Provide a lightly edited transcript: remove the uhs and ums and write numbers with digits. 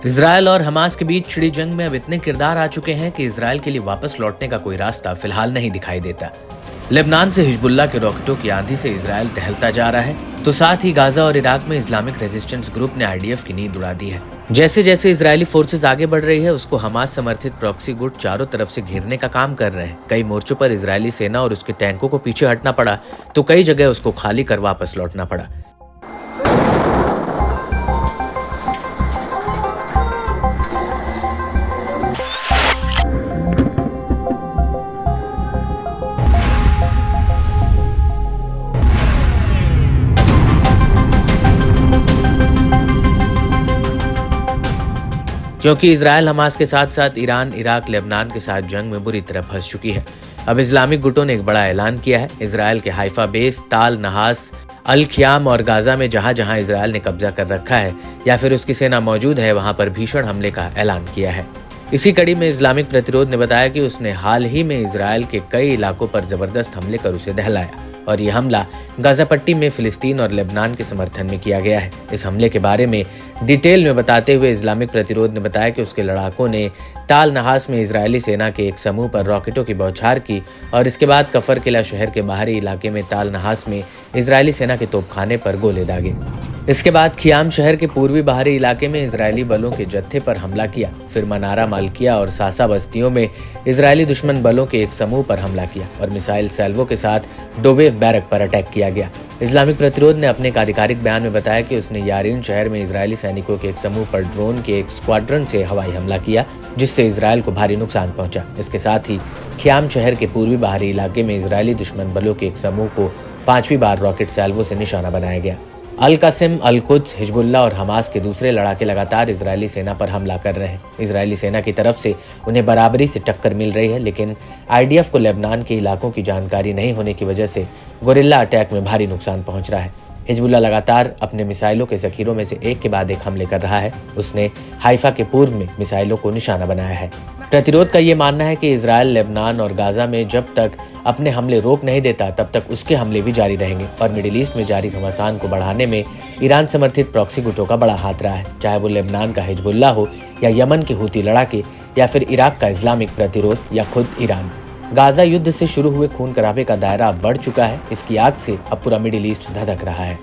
Israel और Hamas के बीच छिड़ी जंग में अब इतने किरदार आ चुके हैं कि इजरायल के लिए वापस लौटने का कोई रास्ता फिलहाल नहीं दिखाई देता। लेबनान से हिजबुल्लाह के रॉकेटों की आंधी से इजरायल टहलता जा रहा है, तो साथ ही गाजा और इराक में इस्लामिक रेजिस्टेंस ग्रुप ने आईडीएफ की नींद उड़ा दी है। जैसे जैसे इजरायली फोर्सेस आगे बढ़ रही है, उसको हमास समर्थित प्रॉक्सी गुट चारों तरफ से घेरने का काम कर रहे हैं। कई मोर्चों पर इजरायली सेना और उसके टैंकों को पीछे हटना पड़ा, तो कई जगह उसको खाली कर वापस लौटना पड़ा। क्योंकि इजरायल हमास के साथ साथ ईरान, इराक, लेबनान के साथ जंग में बुरी तरह फंस चुकी है। अब इस्लामिक गुटों ने एक बड़ा ऐलान किया है। इजरायल के हाइफा बेस, ताल, नहास, अल ख्याम और गाजा में जहां जहां इजरायल ने कब्जा कर रखा है या फिर उसकी सेना मौजूद है, वहां पर भीषण हमले का ऐलान किया है। इसी कड़ी में इस्लामिक प्रतिरोध ने बताया कि उसने हाल ही में इजरायल के कई इलाकों पर जबरदस्त हमले कर उसे दहलाया और ये हमला गाजा पट्टी में फिलिस्तीन और लेबनान के समर्थन में किया गया है। इस हमले के बारे में डिटेल में बताते हुए इस्लामिक प्रतिरोध ने बताया कि उसके लड़ाकों ने ताल नहास में इजरायली सेना के एक समूह पर रॉकेटों की बौछार की और इसके बाद कफर किला शहर के बाहरी इलाके में ताल नहास में इजरायली सेना के तोपखाने पर गोले दागे। इसके बाद खियाम शहर के पूर्वी बाहरी इलाके में इजरायली बलों के जत्थे पर हमला किया। फिर मनारा, मालकिया और सासा बस्तियों में इजरायली दुश्मन बलों के एक समूह पर हमला किया और मिसाइल सैल्वो के साथ डोवेव बैरक पर अटैक किया गया। इस्लामिक प्रतिरोध ने अपने एक आधिकारिक बयान में बताया कि उसने यारीन शहर में इजरायली सैनिकों के एक समूह पर ड्रोन के एक स्क्वाड्रन से हवाई हमला किया, जिससे इजरायल को भारी नुकसान पहुंचा। इसके साथ ही खियाम शहर के पूर्वी बाहरी इलाके में इजरायली दुश्मन बलों के एक समूह को 5वीं बार रॉकेट सैल्वो से निशाना बनाया गया। अल कासिम, अल कुद्स, हिजबुल्लाह और हमास के दूसरे लड़ाके लगातार इजरायली सेना पर हमला कर रहे हैं। इजरायली सेना की तरफ से उन्हें बराबरी से टक्कर मिल रही है, लेकिन आईडीएफ को लेबनान के इलाकों की जानकारी नहीं होने की वजह से गोरिल्ला अटैक में भारी नुकसान पहुंच रहा है। हिजबुल्लाह लगातार अपने मिसाइलों के जखीरों में से एक के बाद एक हमले कर रहा है। उसने हाइफा के पूर्व में मिसाइलों को निशाना बनाया है। प्रतिरोध का ये मानना है कि इजरायल लेबनान और गाजा में जब तक अपने हमले रोक नहीं देता, तब तक उसके हमले भी जारी रहेंगे और मिडिल ईस्ट में जारी घमासान को बढ़ाने में ईरान समर्थित प्रॉक्सी गुटों का बड़ा हाथ रहा है, चाहे वो लेबनान का हिजबुल्लाह हो या यमन के हूती लड़ाके या फिर इराक का इस्लामिक प्रतिरोध या खुद ईरान। गाजा युद्ध से शुरू हुए खून खराबे का दायरा अब बढ़ चुका है। इसकी आग से अब पूरा मिडिल ईस्ट धधक रहा है।